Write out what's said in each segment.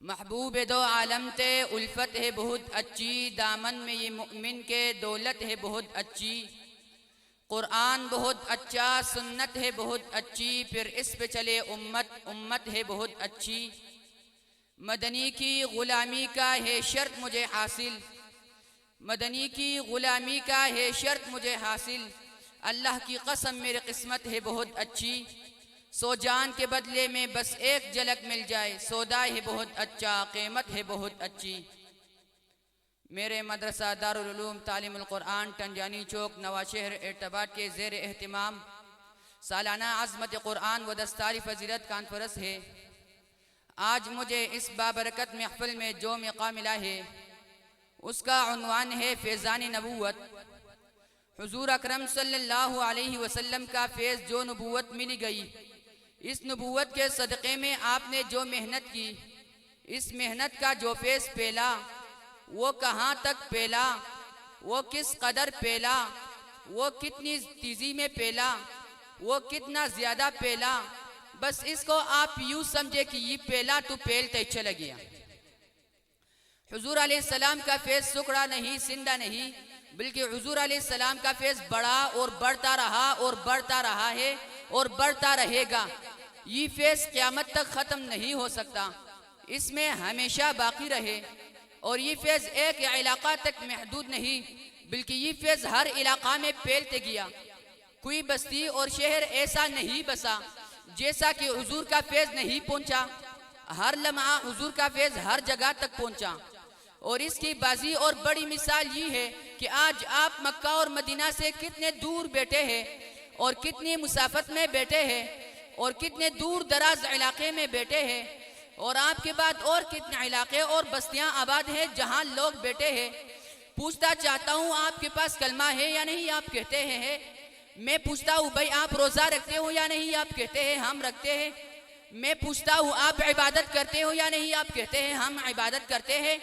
महबूब दो आलम ते उल्फत है बहुत अच्छी, दामन में ये मुमिन के दौलत है बहुत अच्छी। कुरान बहुत अच्छा, सुन्नत है बहुत अच्छी, फिर इस पे चले उम्मत है बहुत अच्छी। मदनी की गुलामी का है शर्त मुझे हासिल, मदनी की गुलामी का है शर्त मुझे हासिल। अल्लाह की कसम मेरी किस्मत है बहुत अच्छी। सौ जान के बदले में बस एक झलक मिल जाए, सौदा है बहुत अच्छा, कीमत है बहुत अच्छी। मेरे मदरसा दारुल उलूम तालीमुल कुरान टंजानी चौक नवाशहर एर्तबाद के ज़ेर एहतिमाम सालाना अज़मत कुरान व दस्तारी फजीलत कॉन्फ्रेंस है। आज मुझे इस बाबरकत महफिल में जो मौका मिला है उसका उन्वान है फैज़ान नबूवत। हुजूर अकरम सल्लल्लाहु अलैहि वसल्लम का फैज़ जो नबूवत मिल गई, इस नबूवत के सदक़े में आपने जो मेहनत की, इस मेहनत का जो फैज़ पेला वो कहाँ तक पेला, वो किस कदर पेला, वो कितनी तेज़ी में पेला, वो कितना ज़्यादा पेला। बस इसको आप यूँ समझे कि ये पेला तो पेलते चला गया। हुजूर अलैहिस्सलाम का फैज़ सुकड़ा नहीं, सिंदा नहीं, बल्कि हुजूर अलैहिस्सलाम का फैज़ बढ़ा और बढ़ता रहा और बढ़ता रहा है और बढ़ता रहेगा। ये फैज़ क़यामत तक ख़त्म नहीं हो सकता, इसमें हमेशा बाकी रहे। और ये फैज़ एक इलाका तक महदूद नहीं, बल्कि ये फैज़ हर इलाका में फैलते गया। कोई बस्ती और शहर ऐसा नहीं बसा जैसा कि हुजूर का फैज़ नहीं पहुँचा। हर लम्हा हुजूर का फैज़ हर जगह तक पहुँचा। और इसकी बाजी और बड़ी मिसाल ये है कि आज आप मक्का और मदीना से कितने दूर बैठे हैं और कितनी मुसाफत में बैठे हैं और कितने दूर दराज इलाके में बैठे हैं, और आपके बाद और कितने इलाके और बस्तियां आबाद हैं जहां लोग बैठे हैं। पूछता चाहता हूं आपके पास कलमा है या नहीं, आप कहते हैं। मैं पूछता हूं भाई आप रोज़ा रखते हो या नहीं, आप कहते हैं हम रखते हैं। मैं पूछता हूं आप इबादत करते हो या नहीं, आप कहते हैं हम इबादत करते हैं।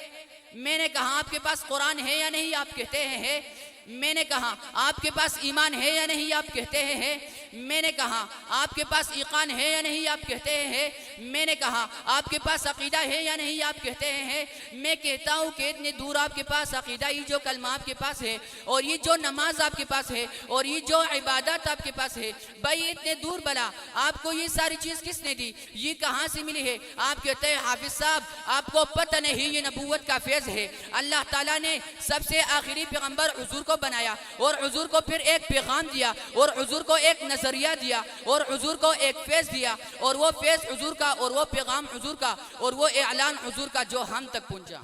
मैंने कहा आपके पास कुरान है या नहीं, आप कहते हैं। मैंने कहा आपके पास ईमान है या नहीं, आप कहते हैं। मैंने कहा आपके पास ईकान है या नहीं, आप कहते हैं। मैंने कहा आपके पास अकीदा है या नहीं, आप कहते हैं। मैं कहता हूँ कि इतने दूर आपके पास अकीदा, ये जो कलमा आपके पास है और ये जो नमाज आपके पास है और ये जो इबादत आपके पास है, भाई इतने दूर भला आपको ये सारी चीज़ किसने दी, ये कहाँ से मिली है? आप कहते हैं हाफिज साहब आपको पता नहीं, ये नबूवत का फैज़ है। अल्लाह ताला ने सबसे आखिरी पैगम्बर हुजूर को बनाया और हुजूर को फिर एक पैगाम दिया और हुजूर को एक नजरिया दिया और हुजूर को एक फैज़ दिया, और वो फैज़ हुजूर का और वो पैगाम हुजूर का और वो ऐलान हुजूर का जो हम तक पहुंचा।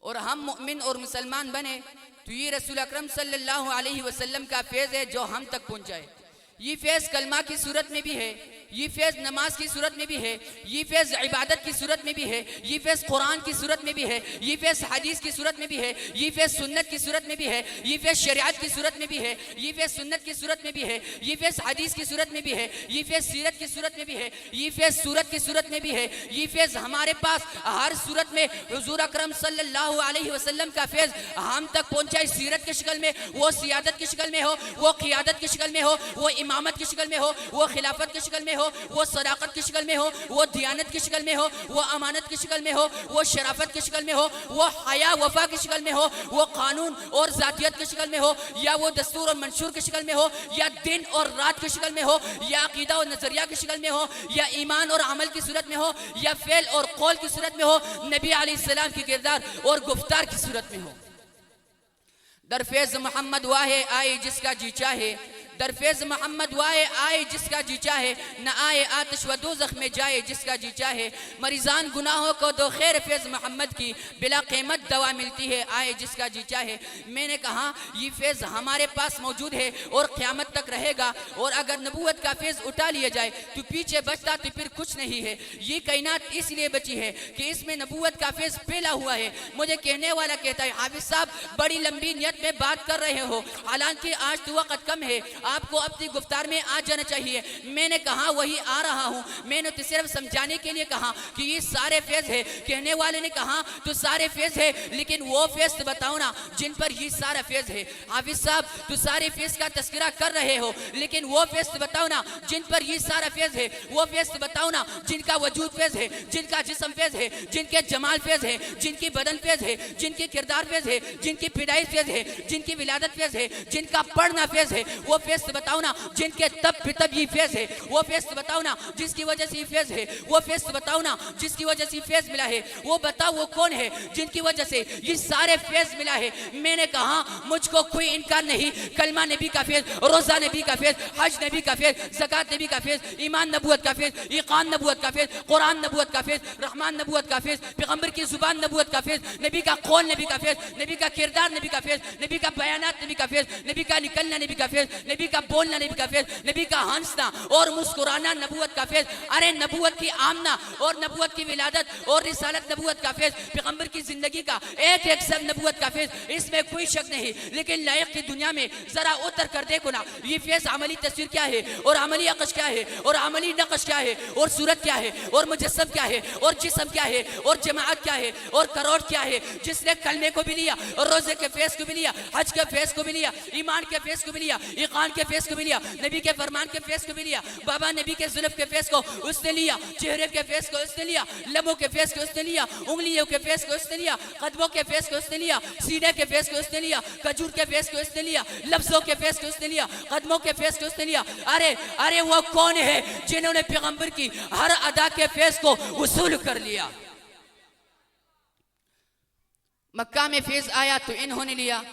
और हम मुमिन और मुसलमान बने तो ये रसूल अकरम सल्लल्लाहु अलैहि वसल्लम का फैज़ है जो हम तक पहुंचाए। ये फैज़ कलमा की सूरत में भी है, ये फैज़ नमाज की सूरत में भी है, ये फैज़ इबादत की सूरत में भी है, ये फैज़ कुरान की सूरत में भी है, ये फैज़ हदीस की सूरत में भी है, ये फैज़ सुन्नत की सूरत में भी है, ये फैज़ शरीयत की सूरत में भी है, ये फैज़ सुन्नत की सूरत में भी है, ये फैज़ हदीस की सूरत में भी है, ये फैज़ सीरत की सूरत में भी है, ये फैज़ सूरत की सूरत में भी है। ये फैज़ हमारे पास हर सूरत में हुजूर अकरम सल्लल्लाहु अलैहि वसल्लम का फैज़ हम तक पहुँचाए। सीरत की शक्ल में, वो सियादत की शक्ल में हो, वो क़ियादत की शक्ल में हो, वो इमामत की शक्ल में हो, वो खिलाफत की शक्ल में हो, वो सदाकत की शक्ल में हो, वो दियानत की शक्ल में हो, वो अमानत की शक्ल में हो, वो शराफत की शक्ल में हो, वो हया वफा की शक्ल में हो, वो कानून और जातियत की शक्ल में हो, या वो दस्तूर और मंशूर की शक्ल में हो, या दिन और रात की शक्ल में हो, या अकीदा और नजरिया की शक्ल में हो, या ईमान और अमल की सूरत में हो, या फेल और कौल की सूरत में हो, नबी अलैहिस्सलाम की किरदार और गुफ्तार की सूरत में हो। दरफेज मोहम्मद वाहे आए जिसका जी चाहे, दरफेज मोहम्मद वाए आए जिसका जी चाहे, न आए आतिश व दोज़ख में जाए जिसका जी चाहे। मरीजान गुनाहों को दो खैर फैज़ मोहम्मद की, बिला कीमत दवा मिलती है आए जिसका जी चाहे। मैंने कहा ये फैज़ हमारे पास मौजूद है और क़यामत तक रहेगा, और अगर नबूवत का फैज़ उठा लिया जाए तो पीछे बचता तो फिर कुछ नहीं है। ये कायनात इसलिए बची है कि इसमें नबूवत का फैज़ फैला हुआ है। मुझे कहने वाला कहता है हाफिज साहब बड़ी लंबी नियत में बात कर रहे हो, हालांकि आज तो वक्त कम है, आपको अपनी गुफ्तार में आ जाना चाहिए। मैंने कहा वही आ रहा हूँ, मैंने तो सिर्फ समझाने के लिए कहा कि ये सारे फैज़ है। कहने वाले ने कहा तो सारे फैज़ है, लेकिन वो फैज़ बताओ ना जिन पर ये सारा फैज़ है। हाफिज साहब तो सारे फैज़ का तस्करा कर रहे हो, लेकिन वो फैज़ बताओ ना जिन पर ये सारा फैज़ है। वो फैज़ बताओ ना जिनका वजूद फैज़ है, जिनका जिस्म फैज़ है, जिनके जमाल फैज़ है, जिनकी बदन फैज़ है, जिनकी किरदार फैज़ है, जिनकी पिदाई फैज़ है, जिनकी विलादत फैज़ है, जिनका पढ़ना फैज़ है। वो फैज़ बताओ ना जिनके तब तब ये फैज़ है। वो फैज़ बताओ ना जिसकी वजह से ये फैज़ है। वो फैज़ बताओ ना जिसकी वजह से फैज़ मिला है। वो बताओ वो कौन है जिनकी वजह से ये सारे फैज़ मिला है। मैंने कहा मुझको कोई इनकार नहीं, कलमा नबी का फैज़, रोज़ा नबी का फैज़, हज नबी का फैज़, ज़कात नबी का फैज़, ईमान नबूवत का फैज़, ईकान नबूवत का फैज़, कुरान नबूवत का फैज़, रहमान नबूवत का फैज़, पैगंबर की जुबान नबूवत का फैज़, नबी का कौल नबी का फैज़, नबी का किरदार नबी का फैज़, नबी का बयानात नबी का फैज़, नबी का निकलना नबी का फैज़, नबी का बोलना नबी का फैज़, नबी का हंसना और मुस्कुराना नबूवत का फैज़। अरे नबूवत की आमना और नबूवत की विलादत और रिसालत नबूवत का फैज़, पैगंबर की जिंदगी का एक एक सब नबूवत का फैज़, इसमें कोई शक नहीं। लेकिन लायक की दुनिया में जरा उतर कर देखो ना ये फैज़ अमली तस्वीर क्या है और अमली अक्श क्या है और अमली नक्श क्या है और सूरत क्या है और मुजस्सम क्या है और जिस्म क्या है और जमाअत क्या है और करोड़ क्या है। जिसने कलमे को भी लिया और रोजे के फैज़ को भी लिया, हज के फैज़ को भी लिया, ईमान के फैज़ को भी लिया, ईकान के फैज़ को भी लिया, नबी के फरमान के फैज़ को भी लिया, बाबा नबी के जुल्फ के फैज़ को उसने लिया, चेहरे के फैज़ को उसने लिया, लबों के फैज़ को उसने लिया, उंगलियों के फैज़ को उसने लिया, कदमों के फैज़ को उसने लिया, सीने के फैज़ को उसने लिया, खजूर के फैज़ को उसने लिया, लफ्ज़ों के फैज़ को उसने लिया, कदमों के फैज़ को उसने लिया। अरे अरे वो कौन है जिन्होंने पैगंबर की हर अदा के फैज़ को वसूल कर लिया। मक्का में फैज़ आया तो इन्होंने लिया,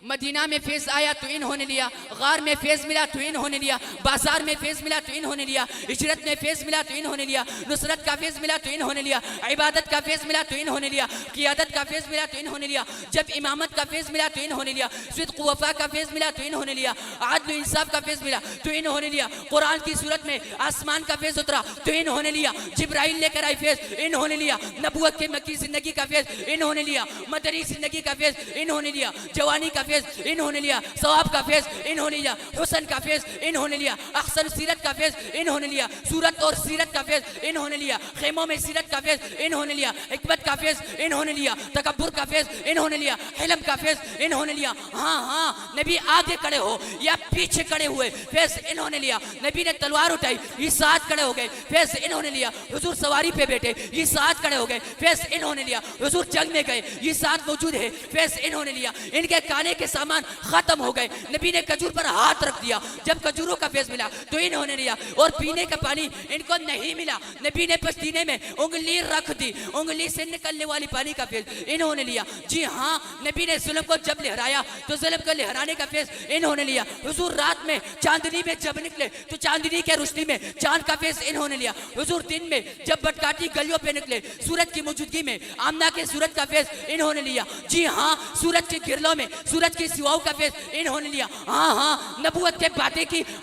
मदीना में फैज़ आया तो इन्होंने लिया, गार में फैज़ मिला तो इन्होंने लिया, बाजार में फैज़ मिला तो इन्होंने लिया, हिजरत में फैज़ मिला तो इन्होंने लिया, नुसरत का फैज़ मिला तो इन्होंने लिया, इबादत का फैज़ मिला तो इन्होंने लिया, क़ियादत का फैज़ मिला तो इन्होंने लिया, जब इमामत का फैज़ मिला तो इन्होंने लिया, सिद्क़ वफ़ा का फैज़ मिला तो इन्होंने लिया, आदल इंसाफ का फैज़ मिला तो इन्होंने लिया, कुरान की सूरत में आसमान का फैज़ उतरा तो इन्होंने लिया, जिब्राइल लेकर आई फैज़ इन्होंने लिया, नबूवत के मक्की ज़िंदगी का फैज़ इन्होंने लिया, मदनी ज़िंदगी का फैज़ इन्होंने लिया, जवानी का फैज़ इन्होंने लिया, सवाब का फैज़ इन्होंने लिया, हुस्न का फैज़ इन्होंने लिया, अहसन सीरत का फैज़ इन्होंने लिया, सूरत और सीरत का फैज़ इन्होंने लिया, खेमों में सीरत का फैज़ इन्होंने लिया, हिकमत का फैज़ इन्होंने लिया, तकब्बुर का फैज़ इन्होंने लिया, हिलम का फैज़ इन्होंने लिया। हाँ हाँ नबी आगे खड़े हो या पीछे खड़े हुए फैज़ इन्होंने लिया, नबी ने तलवार उठाई ये साथ खड़े हो गए फैज़ इन्होंने लिया, हुजूर सवारी पे बैठे ये साथ खड़े हो गए फैज़ इन्होंने लिया, हुजूर जंग में गए ये साथ मौजूद है फैज़ इन्होंने लिया, इनके खाने के सामान खत्म हो गए, नबी ने खजूर पर हाथ रख दिया, जब खजूरों का फैज़ मिला तो इन्होंने लिया, और पीने का पानी इनको नहीं मिला, नबी ने पसीने में उंगली रख दी, उंगली से निकलने वाली पानी का फैज़ इन्होंने लिया। जी हाँ नबी ने जुल्म को जब लहराया तो जुल्म को लहराने का फैज़ इन्होंने लिया, हुजूर रात में चांदनी में जब निकले तो चांदनी के रोशनी में चांद का फैज़ इन्होंने लिया, हुजूर दिन में जब भटकाती गलियों पे निकले सूरज की मौजूदगी में आमना के सूरज का फैज़ इन्होंने लिया। जी हाँ सूरज के गिरलों में सूरज की सिवाओं का फैज़ इन्होंने लिया। हाँ हाँ नबूवत के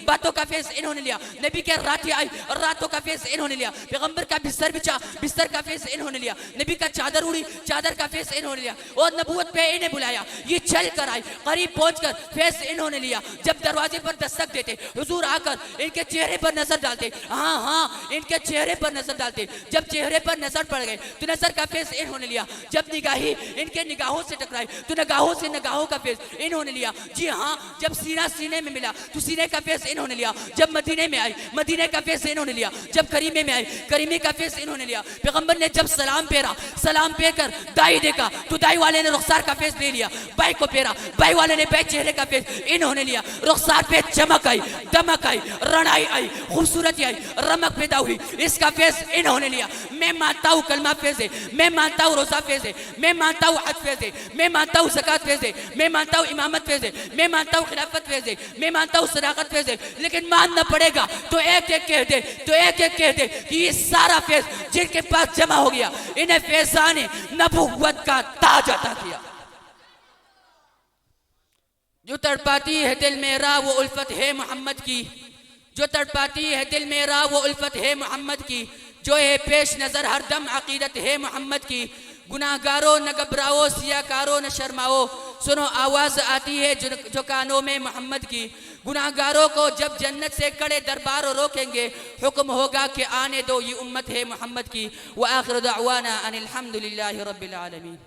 बातों का फैज़ इन्होंने लिया, नबी के रातें आई और रातों का फैज़ इन्होंने लिया, पैगंबर का बिस्तर बिछा बिस्तर का फैज़ इन्होंने लिया, नबी का चादर उड़ी चादर का फैज़ इन्होंने लिया, और नबूवत पे इन्हें बुलाया ये चल कर आई, करीब पहुंचकर फैज़ इन्होंने लिया, जब दरवाजे पर दस्तक देते हुजूर आकर इनके चेहरे पर नजर डालते, हाँ हाँ इनके चेहरे पर नजर डालते, जब चेहरे पर नजर पड़ गए तो नजर का फैज़ इन्होंने लिया, जब निगाही इनके निगाहों से टकराई तो निगाहों से निगाहों का फैज़ इन्होंने लिया। जी हाँ जब सीना सीने में मिला तो सीने का फैज़ इन्होंने लिया, जब मदीने में आई मदीने का फैज़ इन्होंने लिया, जब करीमे में आई करीमे का फैज़ इन्होंने लिया, पैगंबर ने जब सलाम फेरा सलाम पे कर दाई देखा तो दाई वाले ने रुखसार का फैज़ ले लिया, बाई को फेरा बाई वाले ने बाई चेहरे का फैज़ इन्होंने लिया, रुखसार पे चमक आई दमक आई रणाई आई खूबसूरती आई रमक पैदा हुई, इसका फैज़ इन्होंने लिया। मैं मानता हूँ कलमा फैज़ है, मैं मानता हूँ रोज़ा फैज़ है, मैं मानता हूँ हज फैज़ है, मैं मानता हूँ ज़कात फैज़ है, मैं मानता हूँ इमामत फेज है, मैं मानता हूँ खिलाफत फेज है, मैं मानता हूँ सदाकत फेज है, लेकिन मानना पड़ेगा तो एक एक कह दे, तो एक एक कह दे कि ये सारा फेज जिनके पास जमा हो गया, इन्हें फैज़ान ने नबुव्वत का ताज अता किया। जो तड़पाती है दिल मेरा वो उल्फत है मोहम्मद की, जो तड़पाती है दिल मेरा वो उल्फत है मोहम्मद की, जो है पेश नजर हरदम अकीदत है मोहम्मद की। गुनाहगारों न घबराओ, सियाकारों न शर्माओ, सुनो आवाज आती है जो कानों में मोहम्मद की। गुनाहगारों को जब जन्नत से कड़े दरबार रोकेंगे, हुक्म होगा कि आने दो, ये उम्मत है मोहम्मद की। व आखिर दावाना अनिल हम्दुलिल्लाहि रब्बिल आलमीन।